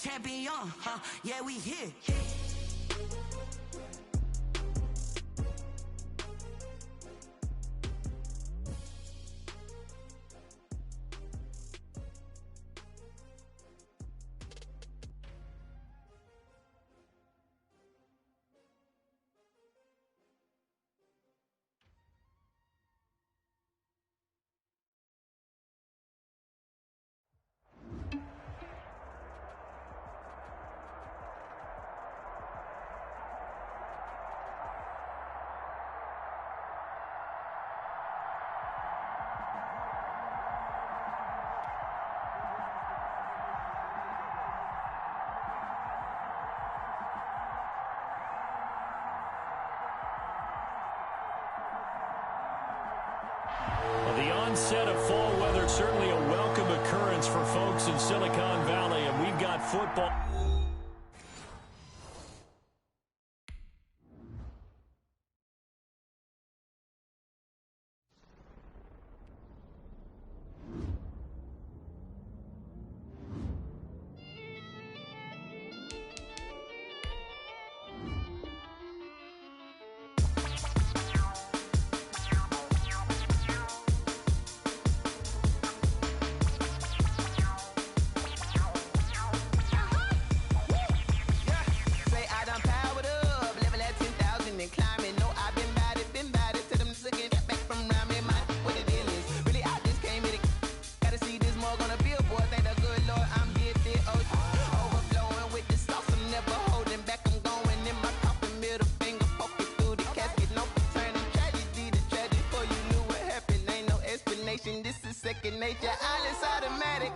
champion, huh? Yeah, we here. The onset of fall weather, certainly a welcome occurrence for folks in Silicon Valley, and we've got football. This is second nature, all is automatic.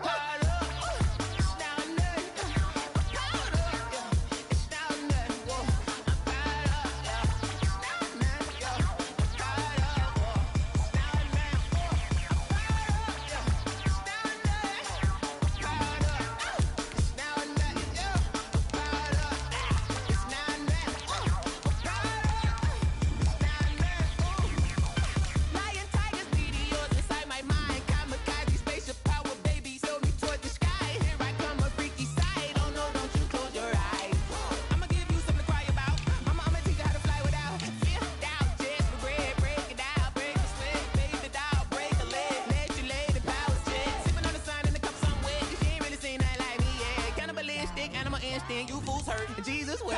You fools hurt, Jesus will.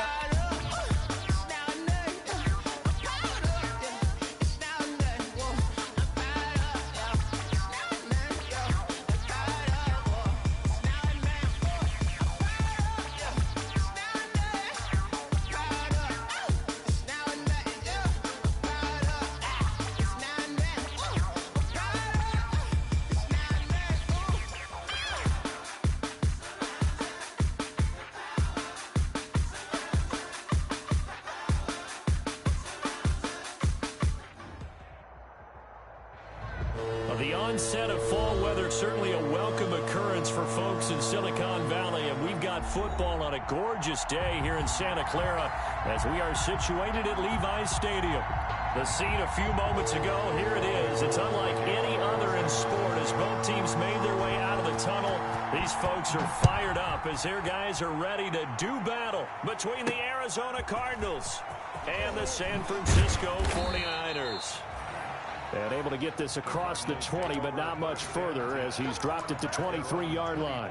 The onset of fall weather, certainly a welcome occurrence for folks in Silicon Valley, and we've got football on a gorgeous day here in Santa Clara as we are situated at Levi's Stadium. The scene a few moments ago, here it is. It's unlike any other in sport as both teams made their way out of the tunnel. These folks are fired up as their guys are ready to do battle between the Arizona Cardinals and the San Francisco 49ers. And able to get this across the 20, but not much further as he's dropped it to 23-yard line.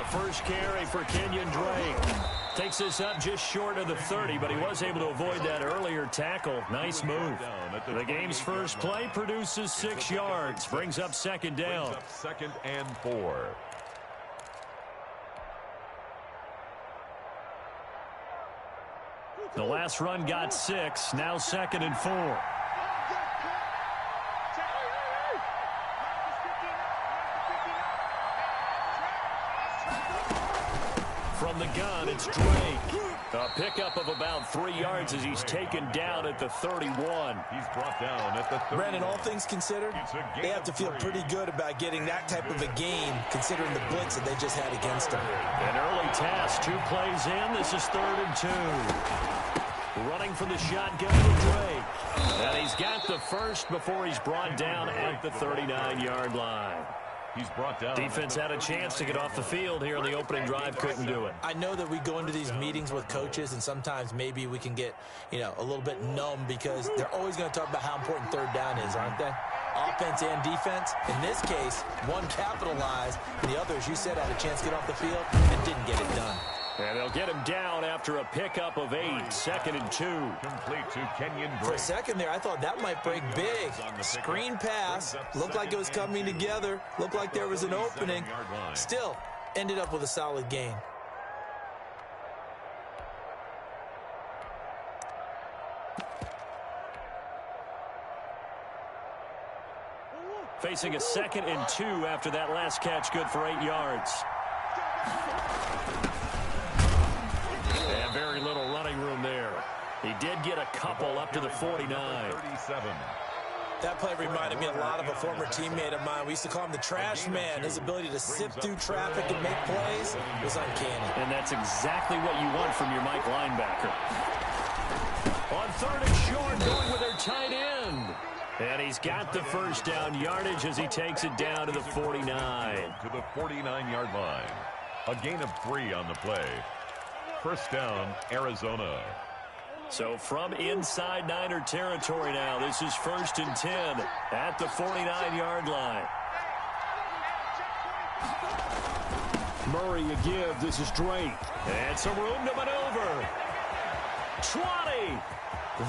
First carry for Kenyon Drake. Takes this up just short of the 30, but he was able to avoid that earlier tackle. Nice move. The game's first play produces 6 yards. Brings up second down. Second and 4. The last run got 6. Now second and 4. From the gun, it's Drake. A pickup of about 3 yards as he's taken down at the 31. He's brought down at the 31. Brandon, all things considered, they have to feel pretty good about getting that type of a gain, considering the blitz that they just had against them. An early task, 2 plays in. This is 3rd and 2. Running from the shotgun to Drake. And he's got the first before he's brought down at the 39-yard line. He's brought down. Defense had a chance to get off the field here in the opening drive, couldn't do it. I know that we go into these meetings with coaches, and sometimes maybe we can get, a little bit numb because they're always going to talk about how important 3rd down is, aren't they? Offense and defense. In this case, one capitalized, and the other, as you said, had a chance to get off the field and didn't get it done. And they'll get him down after a pickup of 8, 2nd and 2. Complete to Kenyon Drake. For a second there, I thought that might break big. Screen pass. Looked like it was coming together. Looked like there was an opening. Still, ended up with a solid gain. Facing a 2nd and 2 after that last catch, good for 8 yards. And very little running room there. He did get a couple up to the 49. 37. That play reminded me a lot of a former teammate of mine. We used to call him the trash man. His ability to sift through traffic and make plays was uncanny. And that's exactly what you want from your Mike linebacker. On 3rd and short, going with their tight end. And he's got the first down yardage as he takes it down to the 49. To the 49-yard line. A gain of 3 on the play. First down, Arizona. So from inside Niner territory now, this is 1st and 10 at the 49-yard line. Murray a give. This is Drake. And some room to maneuver. 20.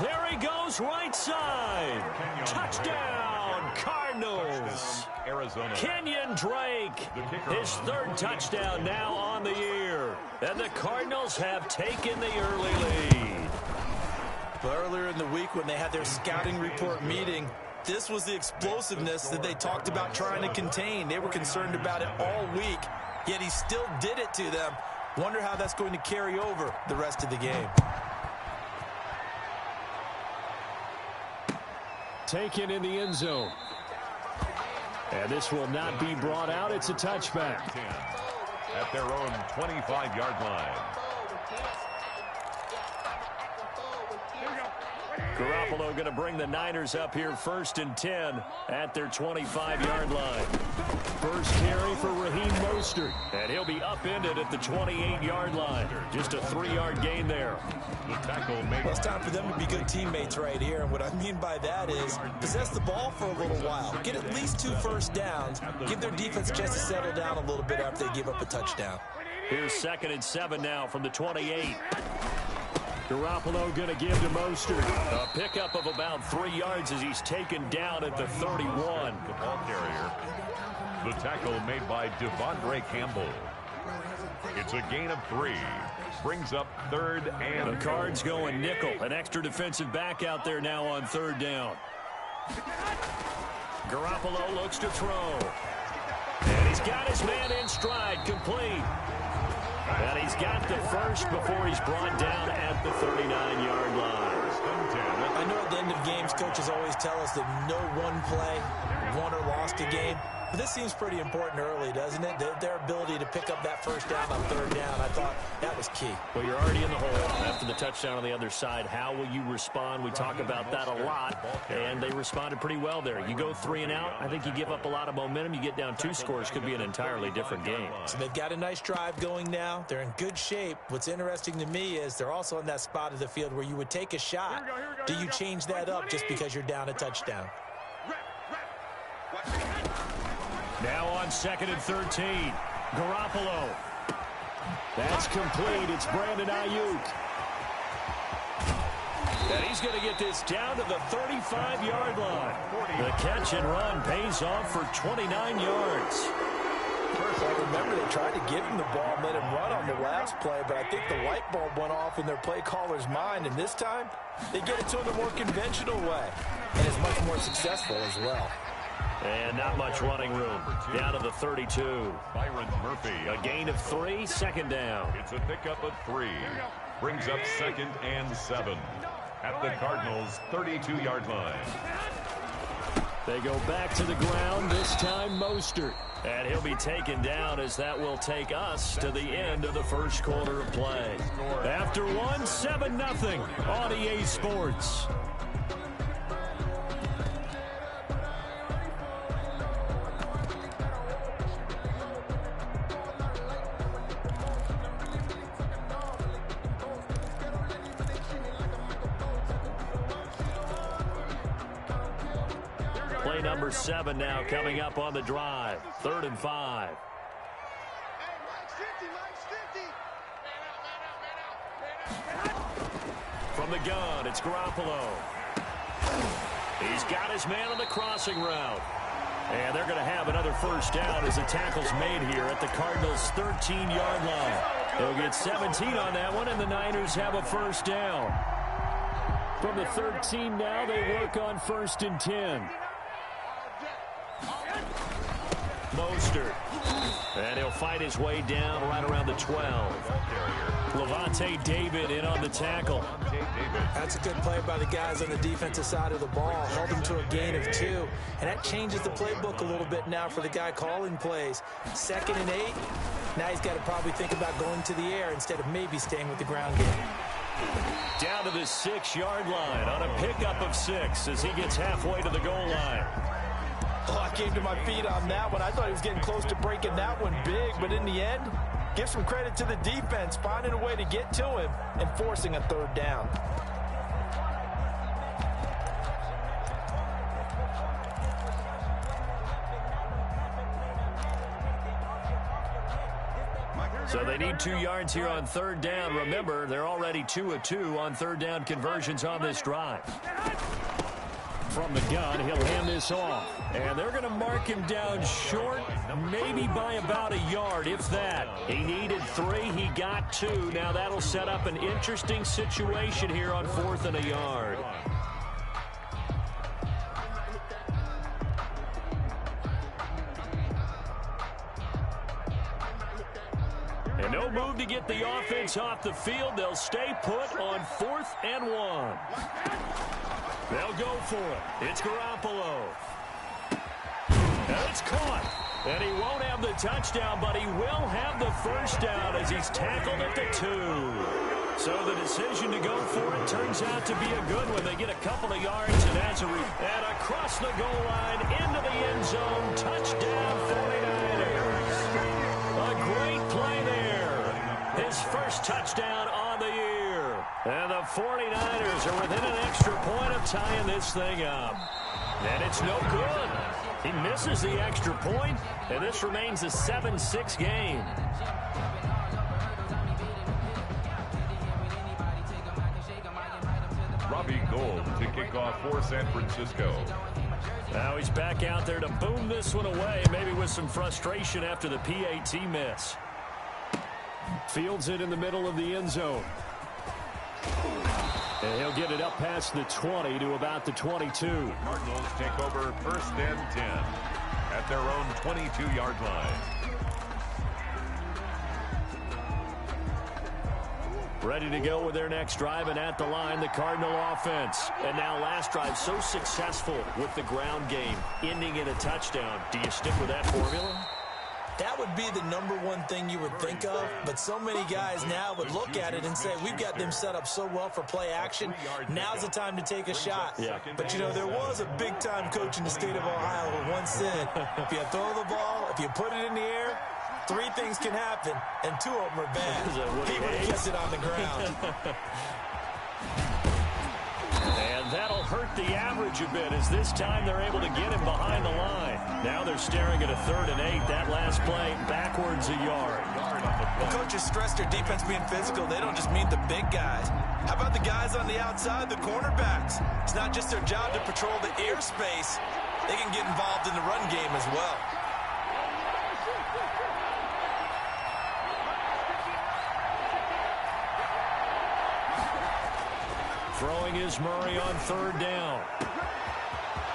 There he goes, right side. Touchdown, Cardinals. Arizona. Kenyon Drake, his 3rd touchdown now on the year. And the Cardinals have taken the early lead. But earlier in the week when they had their scouting report meeting, this was the explosiveness that they talked about trying to contain. They were concerned about it all week, yet he still did it to them. Wonder how that's going to carry over the rest of the game. Taken in the end zone. And this will not be brought out. It's a touchback. 10 at their own 25-yard line. Garoppolo going to bring the Niners up here 1st and 10 at their 25-yard line. First carry for Raheem Mostert. And he'll be upended at the 28-yard line. Just a 3-yard gain there. The tackle made. Well, it's time for them to be good teammates right here. And what I mean by that is possess the ball for a little while. Get at least 2 first downs. Give their defense a chance to settle down a little bit after they give up a touchdown. Here's 2nd and 7 now from the 28. Garoppolo going to give to Mostert. A pickup of about 3 yards as he's taken down at the 31. The ball carrier. The tackle made by Devondre Campbell. It's a gain of 3. Brings up 3rd and... The Cards going nickel. An extra defensive back out there now on 3rd down. Garoppolo looks to throw. And he's got his man in stride, complete. And he's got the first before he's brought down at the 39-yard line. I know at the end of games, coaches always tell us that no one play won or lost a game. But this seems pretty important early, doesn't it? Their ability to pick up that first down on 3rd down, I thought that was key. Well, you're already in the hole after the touchdown on the other side. How will you respond? We talk about that a lot, and they responded pretty well there. You go 3 and out, I think you give up a lot of momentum. You get down 2 scores, could be an entirely different game. So they've got a nice drive going now. They're in good shape. What's interesting to me is they're also in that spot of the field where you would take a shot. Do you change that up just because you're down a touchdown? Now on 2nd and 13. Garoppolo. That's complete. It's Brandon Ayuk. And he's going to get this down to the 35-yard line. The catch and run pays off for 29 yards. First, I remember they tried to give him the ball and let him run on the last play, but I think the light bulb went off in their play caller's mind, and this time they get it to him the more conventional way, and it's much more successful as well. And not much running room. Down to the 32. Byron Murphy. A gain of 3, 2nd down. It's a pickup of 3. brings up 2nd and 7 at the Cardinals' 32-yard line. They go back to the ground, this time Mostert. And he'll be taken down as that will take us to the end of the first quarter of play. After 7-0 on EA Sports. Play number 7 now coming up on the drive. 3rd and 5. From the gun, it's Garoppolo. He's got his man on the crossing route. And they're going to have another first down as the tackle's made here at the Cardinals' 13-yard line. They'll get 17 on that one, and the Niners have a first down. From the 13 now, they work on 1st and 10. Mostert. And he'll fight his way down right around the 12. Lavonte David in on the tackle. That's a good play by the guys on the defensive side of the ball. Held him to a gain of 2. And that changes the playbook a little bit now for the guy calling plays. 2nd and 8. Now he's got to probably think about going to the air instead of maybe staying with the ground game. Down to the 6-yard line on a pickup of 6 as he gets halfway to the goal line. Oh, I came to my feet on that one. I thought he was getting close to breaking that one big, but in the end, give some credit to the defense, finding a way to get to him and forcing a 3rd down. So they need 2 yards here on 3rd down. Remember, they're already 2 of 2 on 3rd down conversions on this drive. From the gun, he'll hand this off. And they're going to mark him down short, maybe by about a yard, if that. He needed 3, he got 2. Now that'll set up an interesting situation here on 4th and a yard. And no move to get the offense off the field. They'll stay put on 4th and 1. They'll go for it. It's Garoppolo. And it's caught. And he won't have the touchdown, but he will have the first down as he's tackled at the 2. So the decision to go for it turns out to be a good one. They get a couple of yards, and and across the goal line into the end zone. Touchdown, 49ers. A great play there. His first touchdown on the year. And the 49ers are within an extra point of tying this thing up. And it's no good. He misses the extra point, and this remains a 7-6 game. Robbie Gould to kick off for San Francisco. Now he's back out there to boom this one away, maybe with some frustration after the PAT miss. Fields it in the middle of the end zone. And he'll get it up past the 20 to about the 22. Cardinals take over 1st and 10 at their own 22-yard line. Ready to go with their next drive, and at the line, the Cardinal offense. And now last drive so successful with the ground game, ending in a touchdown. Do you stick with that formula? That would be the #1 thing you would think of, but so many guys now would look at it and say, we've got them set up so well for play action. Now's the time to take a shot. Yeah. But, you know, there was a big-time coach in the state of Ohio who once said, if you throw the ball, if you put it in the air, 3 things can happen, and 2 of them are bad. He would have kept it on the ground. And that'll hurt the average a bit as this time they're able to get him behind the line. Now they're staring at a 3rd and 8. That last play backwards a yard. Well, coaches stress their defense being physical. They don't just mean the big guys. How about the guys on the outside, the cornerbacks? It's not just their job to patrol the airspace. They can get involved in the run game as well. Throwing is Murray on 3rd down.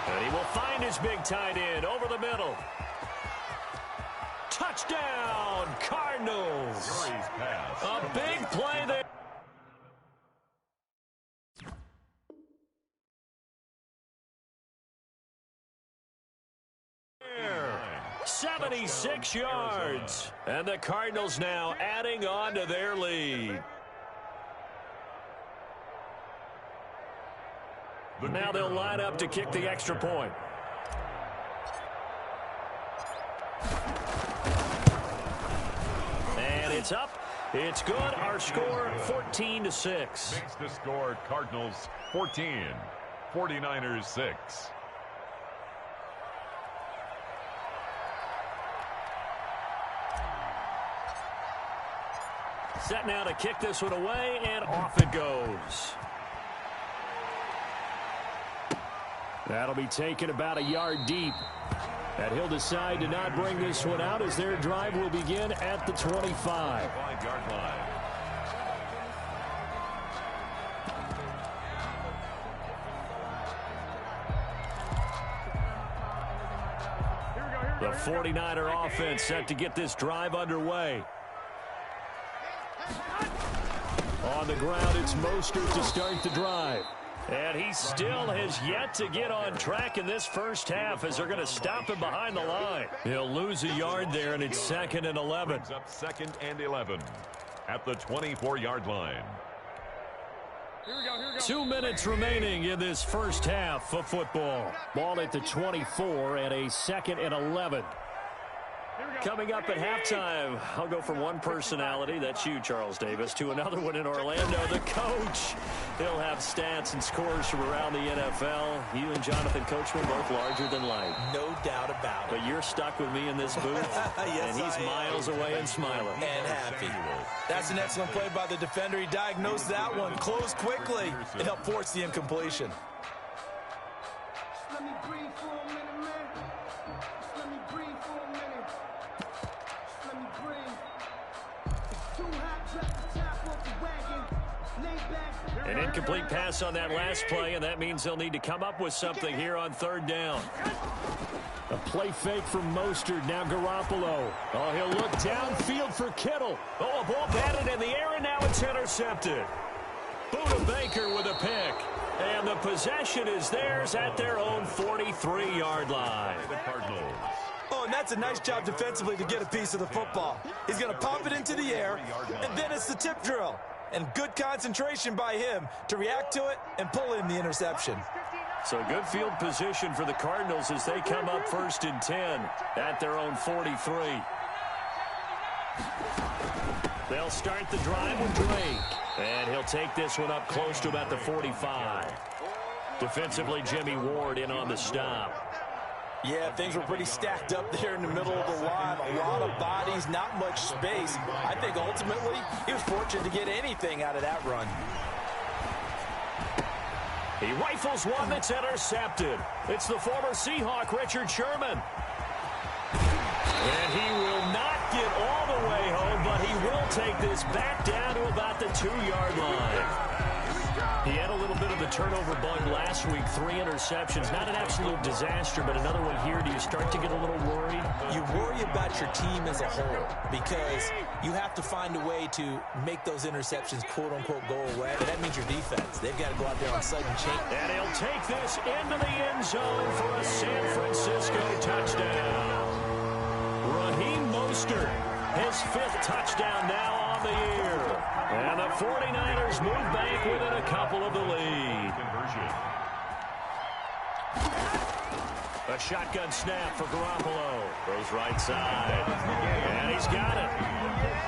And he will find his big tight end over the middle. Touchdown, Cardinals. A big play there. 76 yards. And the Cardinals now adding on to their lead. Now they'll line up to kick the extra point. And it's up. It's good. Our score, 14-6. Makes the score Cardinals 14, 49ers 6. Set now to kick this one away, and off it goes. That'll be taken about a yard deep. And he'll decide to not bring this one out as their drive will begin at the 25. 5-yard line. The 49er offense set to get this drive underway. On the ground, it's Mostert to start the drive. And he still has yet to get on track in this first half as they're going to stop him behind the line. He'll lose a yard there, and it's 2nd and 11. Brings up 2nd and 11 at the 24-yard line. 2 minutes remaining in this first half of football. Ball at the 24 and a 2nd and 11. Coming up at halftime, I'll go from one personality, that's you, Charles Davis, to another one in Orlando, the coach. He'll have stats and scores from around the NFL. You and Jonathan Coachman both larger than life. No doubt about it. But you're stuck with me in this booth, yes, and he's miles away and smiling. And happy. That's an excellent play by the defender. He diagnosed that one, closed quickly, and helped force the incompletion. Let me breathe for a minute, man. Let me breathe for a minute. Let me breathe. Too hot, drop the top off the wagon. Lay back. An incomplete pass on that last play, and that means they'll need to come up with something here on 3rd down. A play fake from Mostert, now Garoppolo. Oh, he'll look downfield for Kittle. Oh, a ball batted in the air, and now it's intercepted. Buda Baker with a pick. And the possession is theirs at their own 43-yard line. The Cardinals. Oh, and that's a nice job defensively to get a piece of the football. He's going to pump it into the air, and then it's the tip drill. And good concentration by him to react to it and pull in the interception. So good field position for the Cardinals as they come up 1st and 10 at their own 43. They'll start the drive with Drake. And he'll take this one up close to about the 45. Defensively, Jimmy Ward in on the stop. Yeah, things were pretty stacked up there in the middle of the line. A lot of bodies, not much space. I think ultimately he was fortunate to get anything out of that run. He rifles one that's intercepted. It's the former Seahawk, Richard Sherman. And he will not get all the way home, but he will take this back down to about the 2-yard line. He had a little bit of the turnover bug last week, 3 interceptions. Not an absolute disaster, but another one here. Do you start to get a little worried? You worry about your team as a whole because you have to find a way to make those interceptions, quote-unquote, go away. And that means your defense. They've got to go out there on sudden change. And he'll take this into the end zone for a San Francisco touchdown. Raheem Mostert, his 5th touchdown now on the year. And the 49ers move back within a couple of the lead. A shotgun snap for Garoppolo. Goes right side. And he's got it.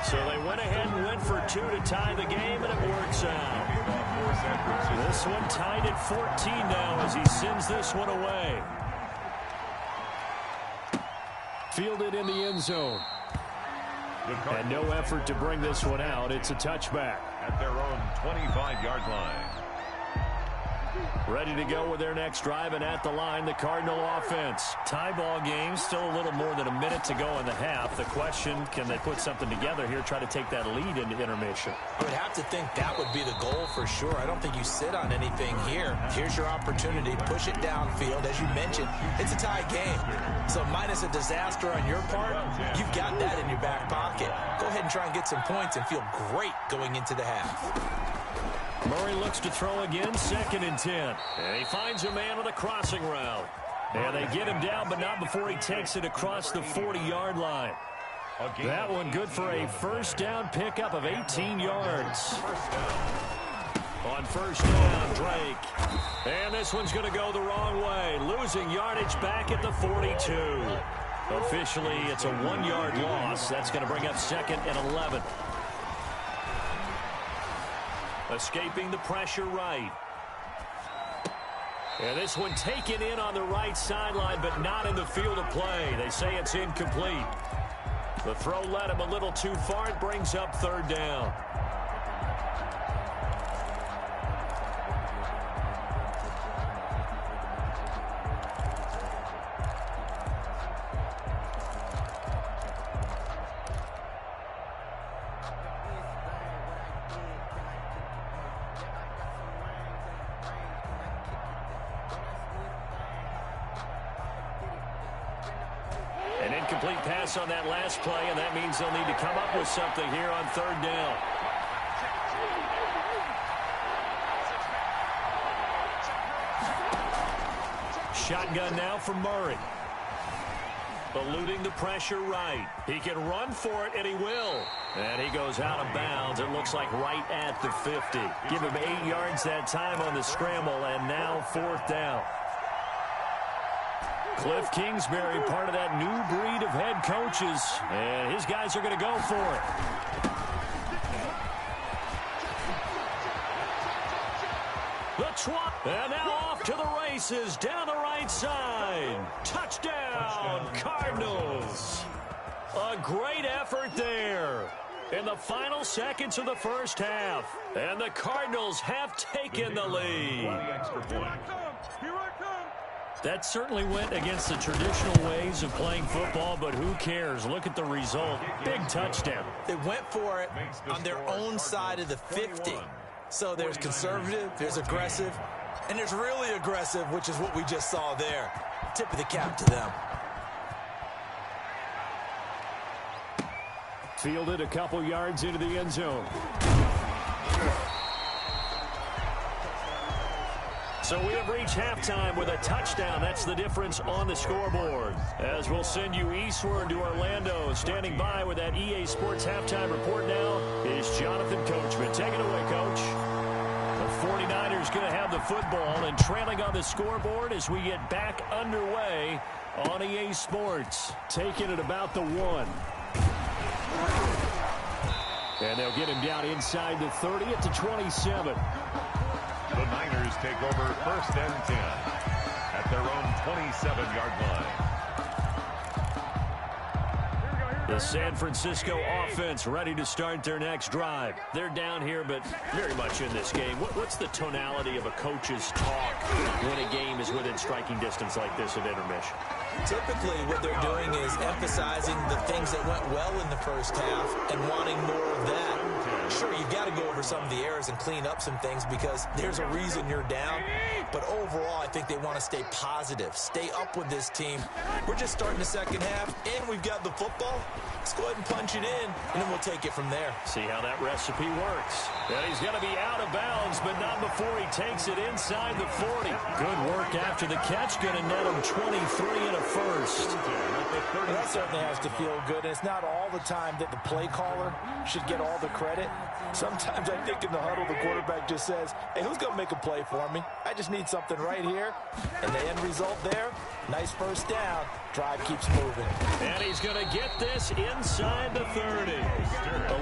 So they went ahead and went for 2 to tie the game, and it works out. This one tied at 14 now as he sends this one away. Fielded in the end zone. And no effort to bring this one out. It's a touchback. At their own 25-yard line. Ready to go with their next drive, and at the line, the Cardinal offense. Tie ball game, still a little more than a minute to go in the half. The question, can they put something together here, try to take that lead into intermission? I would have to think that would be the goal for sure. I don't think you sit on anything here. Here's your opportunity. Push it downfield. As you mentioned, it's a tie game. So minus a disaster on your part, you've got that in your back pocket. Go ahead and try and get some points and feel great going into the half. Murray looks to throw again, 2nd and 10. And he finds a man with a crossing route. And they get him down, but not before he takes it across the 40-yard line. That one good for a first down pickup of 18 yards. On first down, Drake. And this one's going to go the wrong way, losing yardage back at the 42. Officially, it's a 1-yard loss. That's going to bring up 2nd and 11. Escaping the pressure right. And this one taken in on the right sideline, but not in the field of play. They say it's incomplete. The throw led him a little too far. It brings up 3rd down. An incomplete pass on that last play, and that means they'll need to come up with something here on 3rd down. Shotgun now from Murray. Eluding the pressure right. He can run for it, and he will. And he goes out of bounds. It looks like right at the 50. Give him 8 yards that time on the scramble, and now 4th down. Cliff Kingsbury, part of that new breed of head coaches, and his guys are going to go for it. And now off to the races, down the right side. Touchdown, Cardinals. A great effort there in the final seconds of the first half. And the Cardinals have taken the lead. That certainly went against the traditional ways of playing football, but who cares? Look at the result. Big touchdown. They went for it on their own side of the 50. So there's conservative, there's aggressive, and there's really aggressive, which is what we just saw there. Tip of the cap to them. Fielded a couple yards into the end zone. So we have reached halftime with a touchdown. That's the difference on the scoreboard. As we'll send you eastward to Orlando. Standing by with that EA Sports halftime report now is Jonathan Coachman. Take it away, Coach. The 49ers going to have the football and trailing on the scoreboard as we get back underway on EA Sports. Taking it about the 1. And they'll get him down inside the 30 at the 27. The Niners take over 1st and 10 at their own 27-yard line. The San Francisco offense ready to start their next drive. They're down here, but very much in this game. What's the tonality of a coach's talk when a game is within striking distance like this at intermission? Typically, what they're doing is emphasizing the things that went well in the first half and wanting more of that. Sure, you've got to go over some of the errors and clean up some things because there's a reason you're down. But overall, I think they want to stay positive, stay up with this team. We're just starting the second half, and we've got the football. Let's go ahead and punch it in, and then we'll take it from there. See how that recipe works. And he's going to be out of bounds, but not before he takes it inside the 40. Good work after the catch. Going to net him 23 and a first. That certainly has to feel good. And it's not all the time that the play caller should get all the credit. Sometimes I think in the huddle, the quarterback just says, hey, who's going to make a play for me? I just need something right here. And the end result there, nice first down. Drive keeps moving. And he's going to get this inside the 30.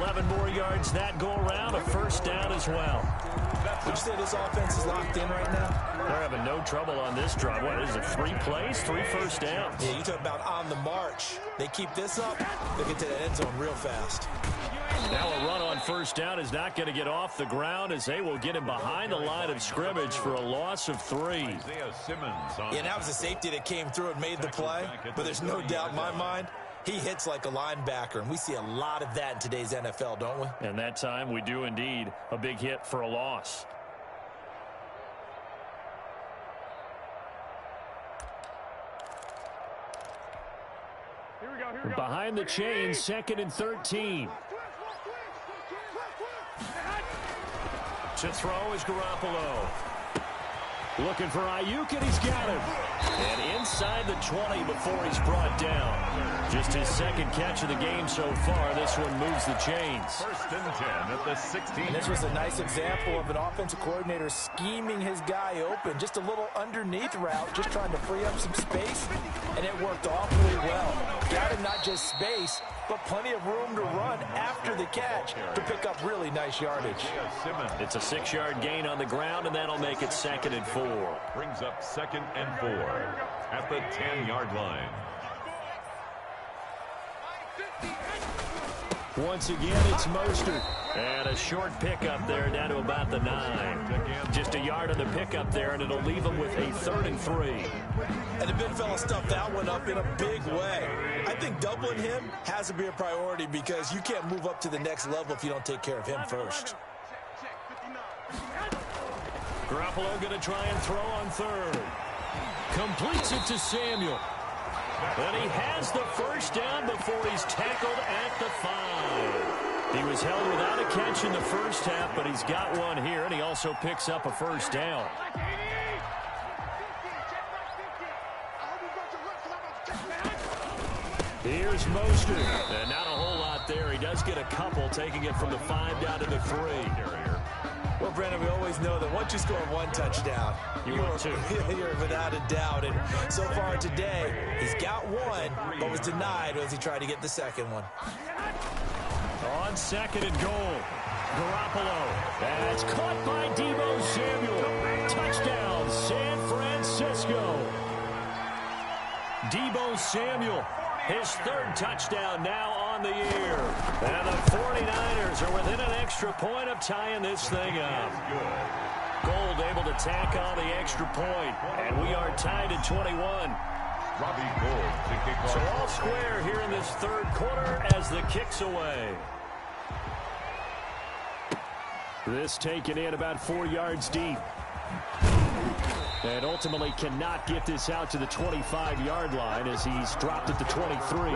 11 more yards that go around, a first down as well. Would you say this offense is locked in right now? They're having no trouble on this drive. What is it, 3 plays, 3 first downs? Yeah, you talk about on the march. They keep this up, they get to the end zone real fast. Now a run on first down is not going to get off the ground as they will get him behind the line of scrimmage for a loss of 3. Yeah, that was a safety that came through and made the play, but there's no doubt in my mind, he hits like a linebacker, and we see a lot of that in today's NFL, don't we? And that time we do indeed a big hit for a loss. Behind the chains, 2nd and 13. To throw is Garoppolo. Looking for Ayuk, and he's got him. And inside the 20 before he's brought down. Just his second catch of the game so far. This one moves the chains. 1st and 10 at the 16. And this was a nice example of an offensive coordinator scheming his guy open. Just a little underneath route, just trying to free up some space, and it worked awfully well. Got him not just space, but plenty of room to run after the catch to pick up really nice yardage. It's a 6-yard gain on the ground, and that'll make it 2nd and 4. Brings up 2nd and 4 at the 10-yard line. Once again, it's Mostert. And a short pickup there down to about the 9. Just a yard on the pickup there, and it'll leave him with a 3rd and 3. And the big fella stuffed that one up in a big way. I think doubling him has to be a priority because you can't move up to the next level if you don't take care of him first. Garoppolo going to try and throw on 3rd. Completes it to Samuel. And he has the first down before he's tackled at the 5. He was held without a catch in the first half, but he's got one here, and he also picks up a first down. Here's Mostert. And not a whole lot there. He does get a couple, taking it from the 5 down to the 3. Well, Brandon, we always know that once you score one touchdown, you're without a doubt. And so far today, he's got one, but was denied as he tried to get the second one. On 2nd and goal, Garoppolo. That's caught by Deebo Samuel. Touchdown, San Francisco. Deebo Samuel, his 3rd touchdown now on the year. And the 49ers are within an extra point of tying this thing up. Gold able to tack on the extra point, and we are tied at 21. Robbie Gould to kick off. So all square here in this 3rd quarter as the kick's away. This taken in about 4 yards deep. And ultimately cannot get this out to the 25-yard line as he's dropped at the 23.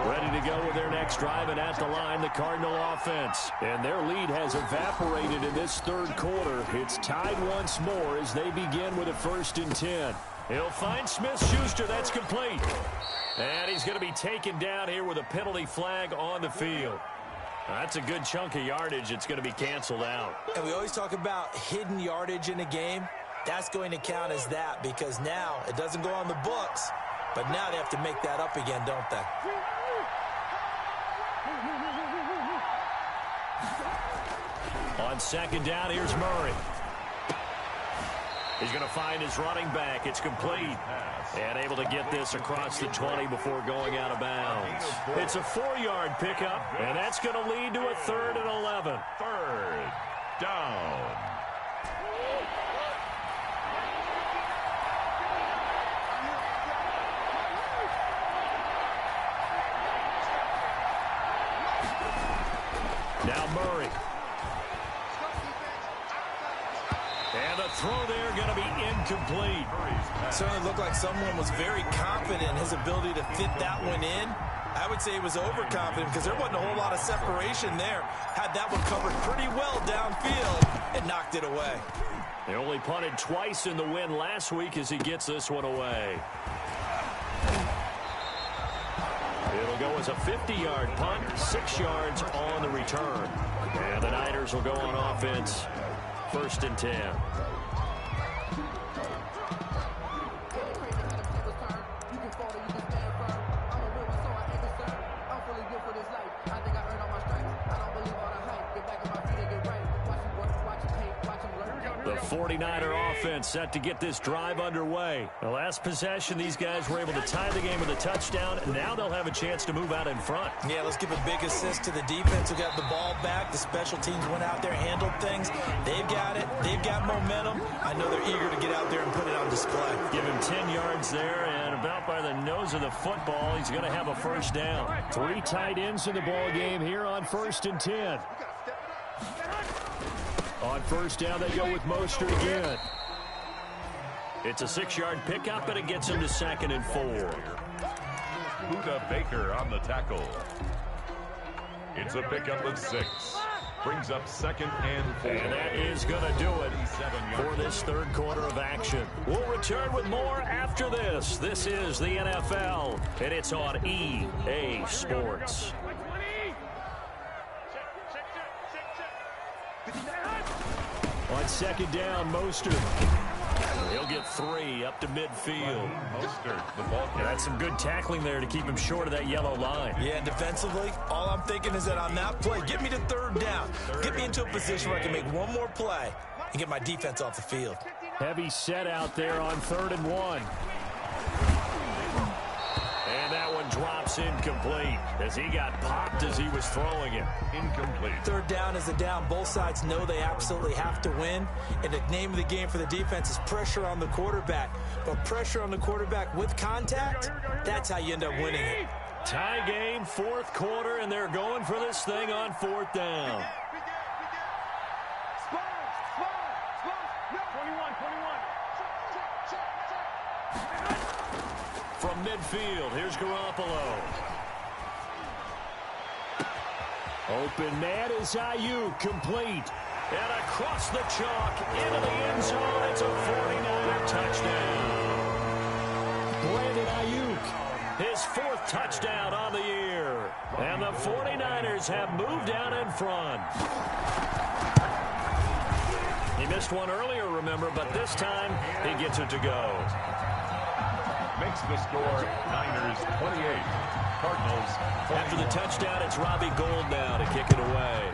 Ready to go with their next drive, and at the line, the Cardinal offense. And their lead has evaporated in this 3rd quarter. It's tied once more as they begin with a 1st and 10. He'll find Smith-Schuster. That's complete. And he's going to be taken down here with a penalty flag on the field. That's a good chunk of yardage. It's going to be canceled out. And we always talk about hidden yardage in a game. That's going to count as that because now it doesn't go on the books, but now they have to make that up again, don't they? On 2nd down, here's Murray. He's going to find his running back. It's complete. And able to get this across the 20 before going out of bounds. It's a 4-yard pickup, and that's going to lead to a 3rd and 11. 3rd down. Now Murray. And the throw there going to be incomplete. Certainly looked like someone was very confident in his ability to fit that one in. I would say he was overconfident because there wasn't a whole lot of separation there. Had that one covered pretty well downfield and knocked it away. They only punted twice in the win last week as he gets this one away. It'll go as a 50-yard punt, 6 yards on the return. And the Niners will go on offense, 1st and 10. The 49er offense set to get this drive underway. The last possession, these guys were able to tie the game with a touchdown. Now they'll have a chance to move out in front. Yeah, let's give a big assist to the defense who got the ball back. The special teams went out there, handled things. They've got it. They've got momentum. I know they're eager to get out there and put it on display. Give him 10 yards there, and about by the nose of the football, he's going to have a first down. 3 tight ends in the ball game here on 1st and 10. On first down, they go with Mostert again. It's a 6-yard pickup, and it gets him to 2nd and 4. Budda Baker on the tackle. It's a pickup of 6. Brings up 2nd and 4. And that is going to do it for this 3rd quarter of action. We'll return with more after this. This is the NFL, and it's on EA Sports. On second down, Mostert. He'll get 3 up to midfield. Mostert, the ball carrier. That's some good tackling there to keep him short of that yellow line. Yeah, and defensively, all I'm thinking is that on that play, get me to third down. Get me into a position where I can make one more play and get my defense off the field. Heavy set out there on 3rd and 1. And that one drops incomplete as he got popped as he was throwing it. Incomplete. Third down is a down. Both sides know they absolutely have to win. And the name of the game for the defense is pressure on the quarterback. But pressure on the quarterback with contact, that's how you end up winning it. Tie game, 4th quarter, and they're going for this thing on 4th down. From midfield, here's Garoppolo. Open man is Ayuk, complete. And across the chalk, into the end zone, it's a 49er touchdown. Brandon Ayuk, his 4th touchdown on the year. And the 49ers have moved out in front. He missed one earlier, remember, but this time he gets it to go. Makes the score Niners 28, Cardinals 21. After the touchdown, it's Robbie Gould now to kick it away.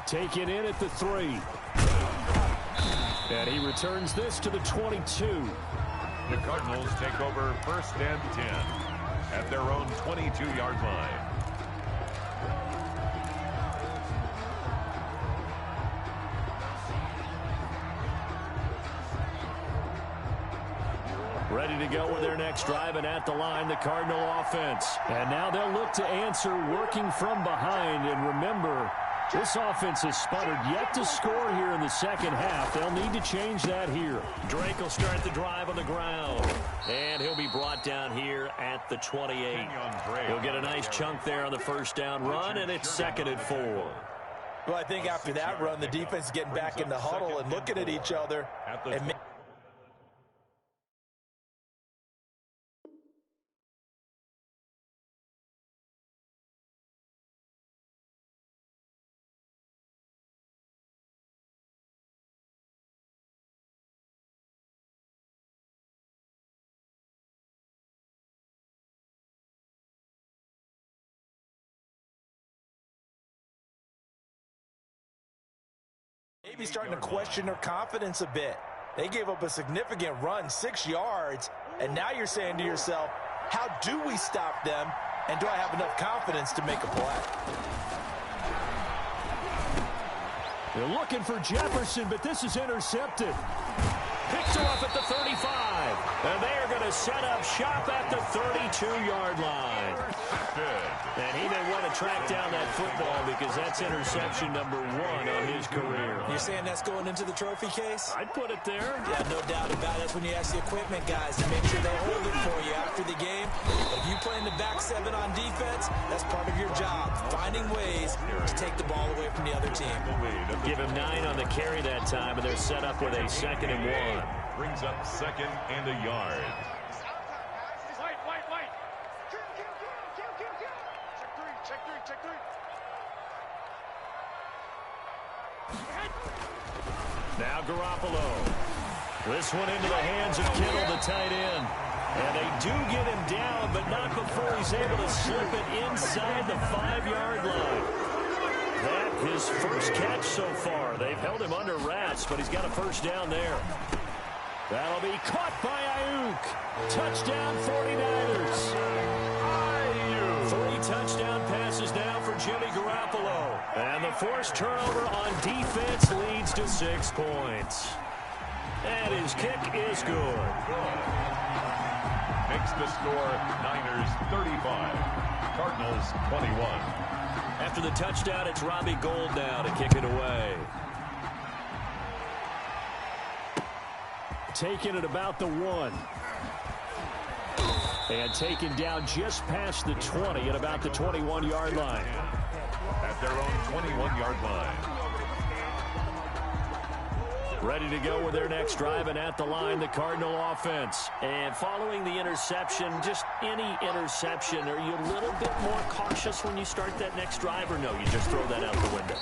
Taken in at the 3. And he returns this to the 22. The Cardinals take over 1st and 10 at their own 22-yard line. Ready to go with their next drive, and at the line, the Cardinal offense. And now they'll look to answer working from behind. And remember, this offense has sputtered yet to score here in the second half. They'll need to change that here. Drake will start the drive on the ground. And he'll be brought down here at the 28. He'll get a nice chunk there on the 1st down run, and it's 2nd and 4. Well, I think after that run, the defense is getting back in the huddle and looking at each other. And maybe starting to question their confidence a bit. They gave up a significant run, 6 yards, and now you're saying to yourself, how do we stop them, and do I have enough confidence to make a play? They're looking for Jefferson, but this is intercepted. Picked off at the 35, and they are going to set up shop at the 32-yard line. And he may want to track down that football because that's interception number 1 on his career. You're saying that's going into the trophy case? I'd put it there. Yeah, no doubt about it. That's when you ask the equipment guys to make sure they hold it for you after the game. If you play in the back 7 on defense, that's part of your job, finding ways to take the ball away from the other team. Give him 9 on the carry that time, and they're set up with a 2nd and 1. Brings up 2nd and a yard. Now Garoppolo. This one into the hands of Kittle, the tight end. And they do get him down, but not before he's able to slip it inside the 5-yard line. That his first catch so far. They've held him under wraps, but he's got a 1st down there. That'll be caught by Ayuk. Touchdown 49ers. Ayuk. 3 touchdown passes now for Jimmy Garoppolo. And the forced turnover on defense leads to 6 points. And his kick is good. Makes the score Niners 35, Cardinals 21. After the touchdown, it's Robbie Gould now to kick it away. Taken at about the 1. And taken down just past the 20 at about the 21-yard line. At their own 21-yard line. ready to go with their next drive, and at the line, the Cardinal offense. And following the interception, just any interception, are you a little bit more cautious when you start that next drive, or no, you just throw that out the window?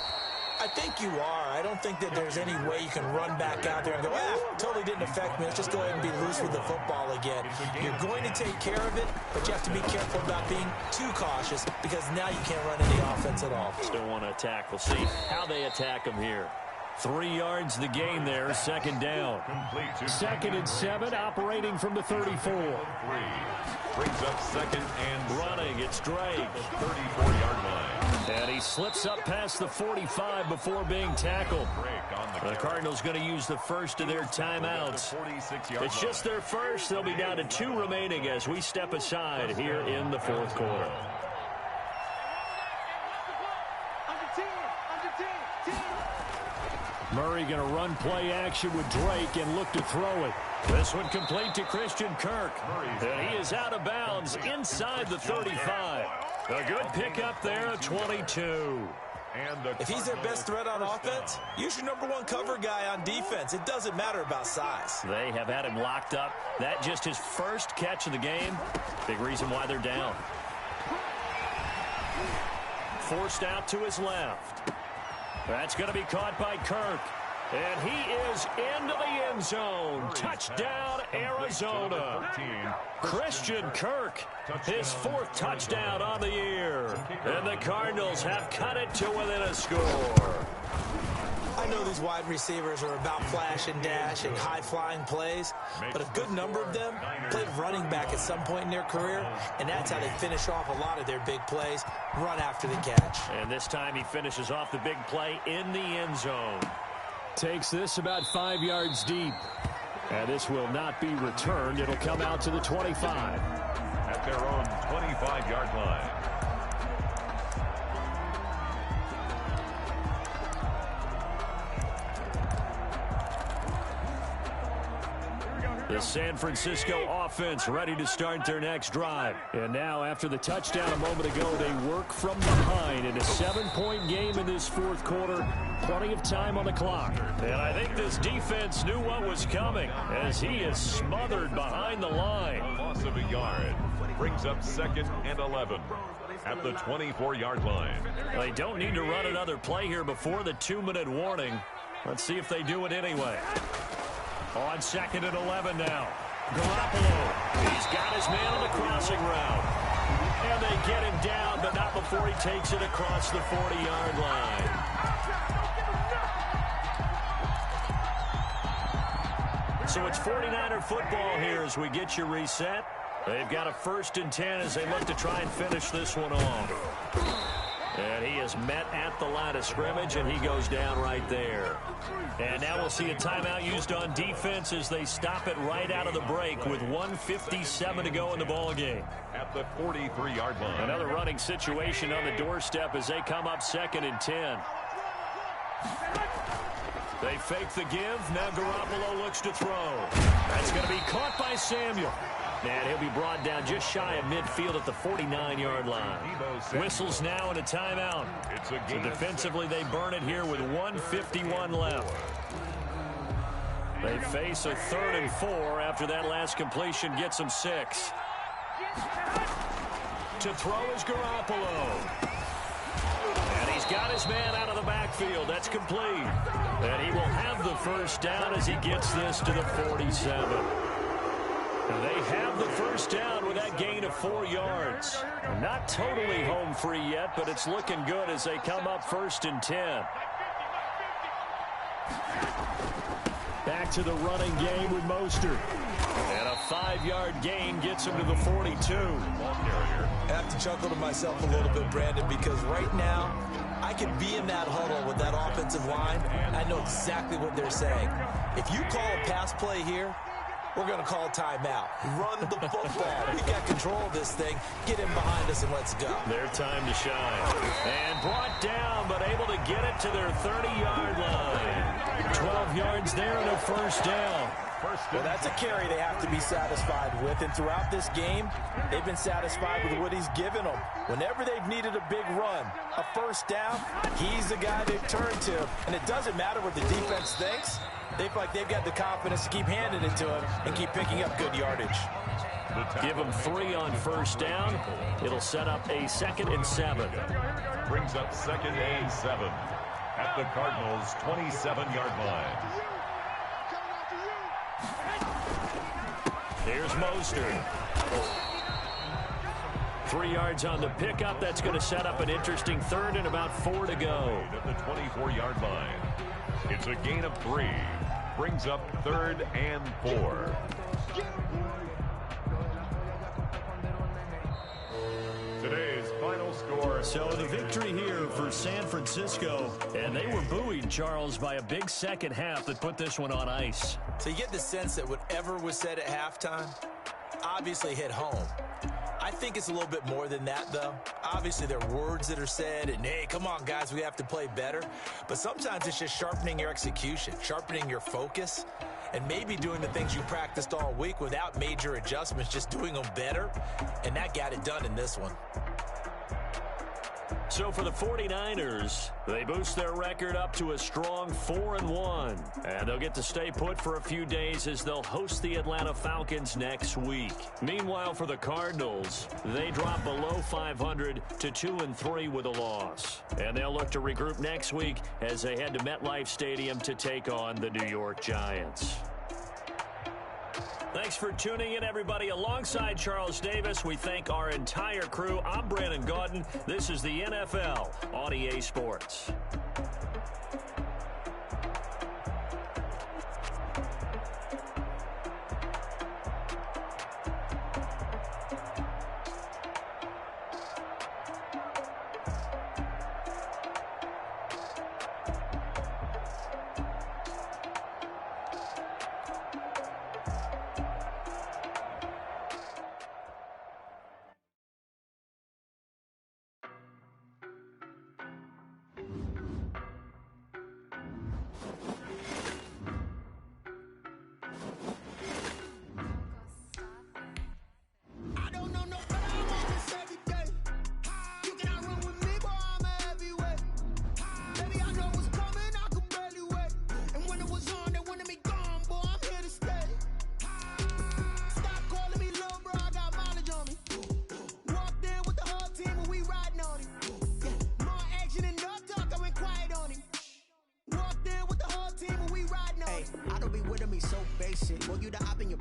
I think you are. I don't think that there's any way you can run back out there and go, totally didn't affect me. Let's just go ahead and be loose with the football again. You're going to take care of it, but you have to be careful about being too cautious because now you can't run any offense at all. Still want to attack. We'll see how they attack them here. 3 yards the gain there, second down. 2nd and 7, operating from the 34. Brings up second and running. It's Drake. 34-yard line. And he slips up past the 45 before being tackled. The Cardinals going to use the first of their timeouts. It's just their first. They'll be down to 2 remaining as we step aside here in the fourth quarter. Murray going to run play action with Drake and look to throw it. This one complete to Christian Kirk. And he is out of bounds inside the 35. A good pickup there at 22. If he's their best threat on offense, use your number 1 cover guy on defense. It doesn't matter about size. They have had him locked up. That just his first catch of the game. Big reason why they're down. Forced out to his left. That's going to be caught by Kirk. And he is into the end zone. Touchdown, Arizona. Christian Kirk, his 4th touchdown on the year. And the Cardinals have cut it to within a score. I know these wide receivers are about flash and dash and high-flying plays, but a good number of them played running back at some point in their career, and that's how they finish off a lot of their big plays, run after the catch. And this time he finishes off the big play in the end zone. Takes this about 5 yards deep. And this will not be returned. It'll come out to the 25. At their own 25-yard line. The San Francisco offense ready to start their next drive. And now, after the touchdown a moment ago, they work from behind in a 7-point game in this fourth quarter. Plenty of time on the clock. And I think this defense knew what was coming as he is smothered behind the line. A loss of a yard. Brings up 2nd and 11 at the 24-yard line. They don't need to run another play here before the 2-minute warning. Let's see if they do it anyway. On 2nd and 11 now. Garoppolo. He's got his man on the crossing route. And they get him down, but not before he takes it across the 40-yard line. So it's 49er football here as we get you reset. They've got a 1st and 10 as they look to try and finish this one off. And he is met at the line of scrimmage, and he goes down right there. And now we'll see a timeout used on defense as they stop it right out of the break with 1:57 to go in the ballgame. At the 43-yard line. Another running situation on the doorstep as they come up 2nd and 10. They fake the give. Now Garoppolo looks to throw. That's going to be caught by Samuel. And he'll be brought down just shy of midfield at the 49-yard line. Whistles now and a timeout. So defensively, they burn it here with 1:51 left. They face a 3rd and 4 after that last completion gets them 6. To throw is Garoppolo. And he's got his man out of the backfield. That's complete. And he will have the first down as he gets this to the 47. They have the first down with that gain of 4 yards. Not totally home free yet, but it's looking good as they come up 1st and 10. Back to the running game with Mostert. And a 5-yard gain gets him to the 42. I have to chuckle to myself a little bit, Brandon, because right now I could be in that huddle with that offensive line. I know exactly what they're saying. If you call a pass play here, we're going to call timeout. Run the football. We got control of this thing. Get him behind us and let's go. Their time to shine. And brought down, but able to get it to their 30-yard line. 12 yards there and a first down. Well, that's a carry they have to be satisfied with. And throughout this game, they've been satisfied with what he's given them. Whenever they've needed a big run, a first down, he's the guy they've turned to. And it doesn't matter what the defense thinks. They feel like they've got the confidence to keep handing it to him and keep picking up good yardage. Give him 3 on first down. It'll set up a 2nd and 7. Brings up 2nd and 7 at the Cardinals' 27-yard line. Here's Mostert. 3 yards on the pickup. That's going to set up an interesting 3rd and about 4 to go. At the 24-yard line. It's a gain of 3. Brings up 3rd and 4. Today's final score. So the victory here for San Francisco. And they were buoyed, Charles, by a big second half that put this one on ice. So you get the sense that whatever was said at halftime obviously hit home. I think it's a little bit more than that, though. Obviously, there are words that are said, and, hey, come on, guys, we have to play better. But sometimes it's just sharpening your execution, sharpening your focus, and maybe doing the things you practiced all week without major adjustments, just doing them better, and that got it done in this one. So for the 49ers, they boost their record up to a strong 4-1. And they'll get to stay put for a few days as they'll host the Atlanta Falcons next week. Meanwhile, for the Cardinals, they drop below 500 to 2-3 with a loss. And they'll look to regroup next week as they head to MetLife Stadium to take on the New York Giants. Thanks for tuning in, everybody. Alongside Charles Davis, we thank our entire crew. I'm Brandon Gaudin. This is the NFL on EA Sports. So basic. Well, you the op in your